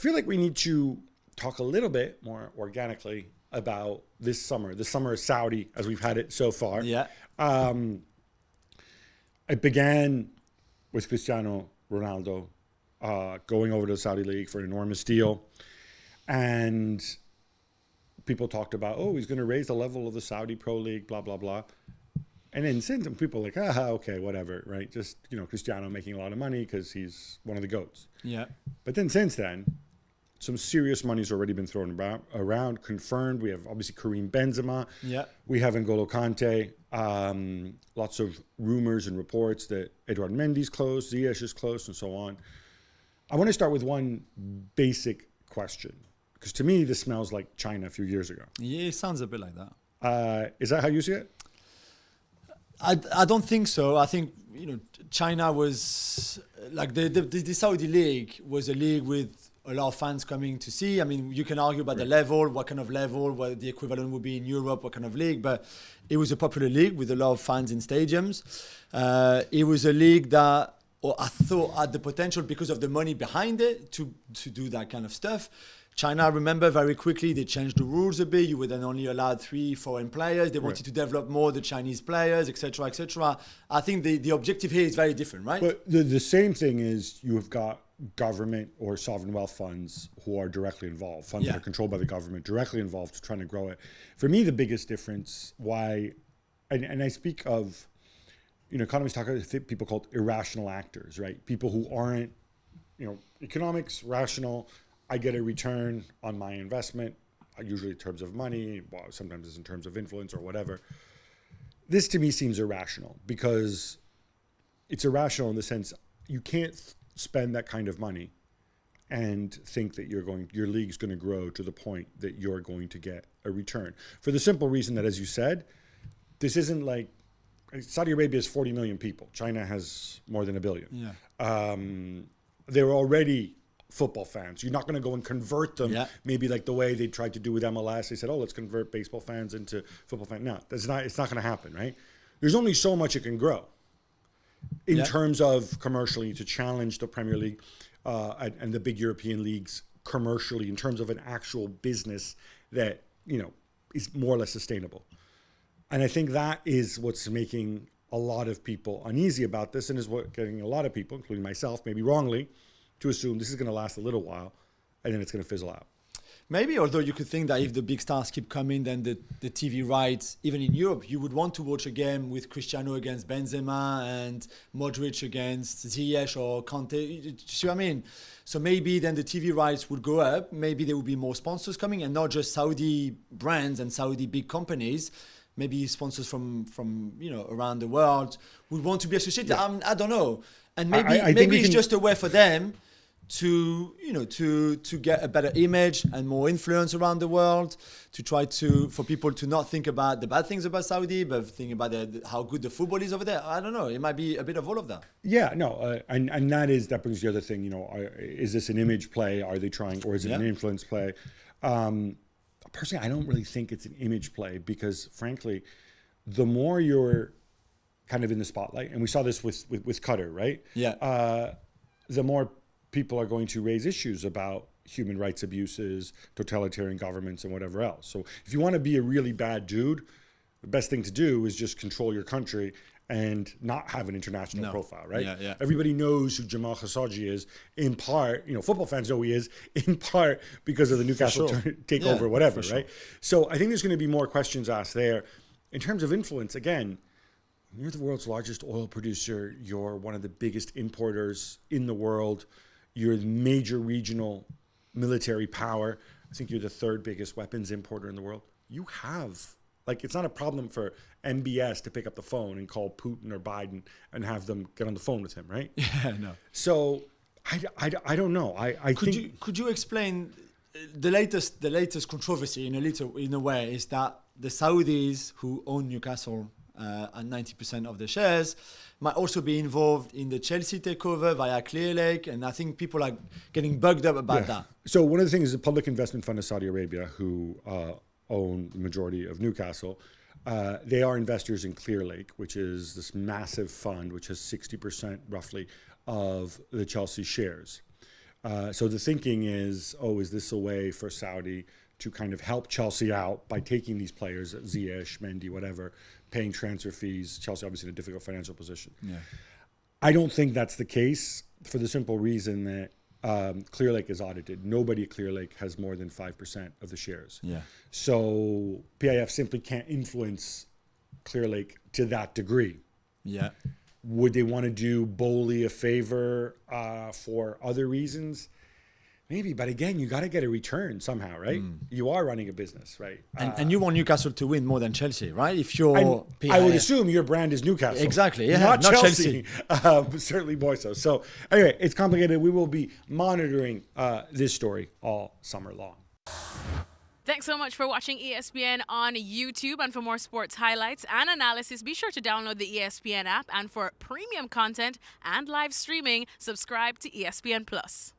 feel like we need to talk a little bit more organically about this summer, the summer of Saudi, as we've had it so far. Yeah. It began with Cristiano Ronaldo going over to the Saudi League for an enormous deal. And people talked about, oh, he's going to raise the level of the Saudi Pro League, blah, blah, blah. And then since people are like, okay, whatever, right? Just, Cristiano making a lot of money because he's one of the GOATs. Yeah. But then since then, some serious money's already been thrown around, confirmed. We have obviously Karim Benzema. Yeah. We have N'Golo Kante. Lots of rumors and reports that Edouard Mendy's close, Ziyech is close, and so on. I want to start with one basic question, because to me, this smells like China a few years ago. Yeah, it sounds a bit like that. Is that how you see it? I don't think so. I think, China was like the Saudi League was a league with a lot of fans coming to see. I mean, you can argue about the level, what kind of level, what the equivalent would be in Europe, what kind of league, but it was a popular league with a lot of fans in stadiums. It was a league that, I thought, had the potential because of the money behind it to do that kind of stuff. China, I remember very quickly, they changed the rules a bit. You were then only allowed 3 foreign players. They wanted to develop more the Chinese players, etc., etc. I think the objective here is very different, right? But the same thing is you have got government or sovereign wealth funds who are directly involved, funds that are controlled by the government, directly involved trying to grow it. For me, the biggest difference why, and I speak of, economists talk about people called irrational actors, right? People who aren't, economics, rational. I get a return on my investment, usually in terms of money, well, sometimes it's in terms of influence or whatever. This to me seems irrational, because it's irrational in the sense you can't spend that kind of money and think that your league's going to grow to the point that you're going to get a return. For the simple reason that, as you said, this isn't like Saudi Arabia has 40 million people. China has more than 1 billion. Yeah. They're already football fans. You're not going to go and convert them maybe like the way they tried to do with MLS. They said, oh, let's convert baseball fans into football fans. No, it's not going to happen, right? There's only so much it can grow in terms of commercially to challenge the Premier League and the big European leagues commercially in terms of an actual business that, is more or less sustainable. And I think that is what's making a lot of people uneasy about this, and is what getting a lot of people, including myself, maybe wrongly, to assume this is going to last a little while and then it's going to fizzle out. Maybe, although you could think that if the big stars keep coming, then the TV rights, even in Europe, you would want to watch a game with Cristiano against Benzema and Modric against Ziyech or Kante. You see what I mean? So maybe then the TV rights would go up. Maybe there would be more sponsors coming, and not just Saudi brands and Saudi big companies. Maybe sponsors from around the world would want to be associated. Yeah. I don't know. And maybe I think it's just a way for them to get a better image and more influence around the world, to try for people to not think about the bad things about Saudi, but think about how good the football is over there. I don't know. It might be a bit of all of that. Yeah, no. And that brings the other thing, is this an image play? Are they trying, or is it an influence play? Personally, I don't really think it's an image play, because frankly, the more you're kind of in the spotlight, and we saw this with Qatar, right? Yeah. The more people are going to raise issues about human rights abuses, totalitarian governments, and whatever else. So if you want to be a really bad dude, the best thing to do is just control your country and not have an international profile, right? Yeah. Everybody knows who Jamal Khashoggi is, in part, football fans know who he is, in part because of the Newcastle takeover, whatever, right? So I think there's going to be more questions asked there. In terms of influence, again, you're the world's largest oil producer. You're one of the biggest importers in the world. You're the major regional military power. I think you're the 3rd biggest weapons importer in the world. You have, it's not a problem for MBS to pick up the phone and call Putin or Biden and have them get on the phone with him, right? Yeah, no. So I don't know. Could you explain the latest controversy in a way is that the Saudis who own Newcastle and 90% of the shares might also be involved in the Chelsea takeover via Clearlake, and I think people are getting bugged up about that. So one of the things is the Public Investment Fund of Saudi Arabia, who own the majority of Newcastle, they are investors in Clearlake, which is this massive fund which has 60% roughly of the Chelsea shares. So the thinking is, is this a way for Saudi to kind of help Chelsea out by taking these players, Ziyech, Mendy, whatever, paying transfer fees? Chelsea obviously in a difficult financial position. Yeah. I don't think that's the case for the simple reason that Clear Lake is audited. Nobody at Clear Lake has more than 5% of the shares. Yeah. So PIF simply can't influence Clear Lake to that degree. Yeah. Would they want to do Bowley a favor for other reasons? Maybe, but again, you got to get a return somehow, right? You are running a business, right? And you want Newcastle to win more than Chelsea, right? If you're PIF. I would assume your brand is Newcastle. Exactly, yeah. Not Chelsea. Certainly more so. So anyway, it's complicated. We will be monitoring this story all summer long. Thanks so much for watching ESPN on YouTube. And for more sports highlights and analysis, be sure to download the ESPN app. And for premium content and live streaming, subscribe to ESPN Plus.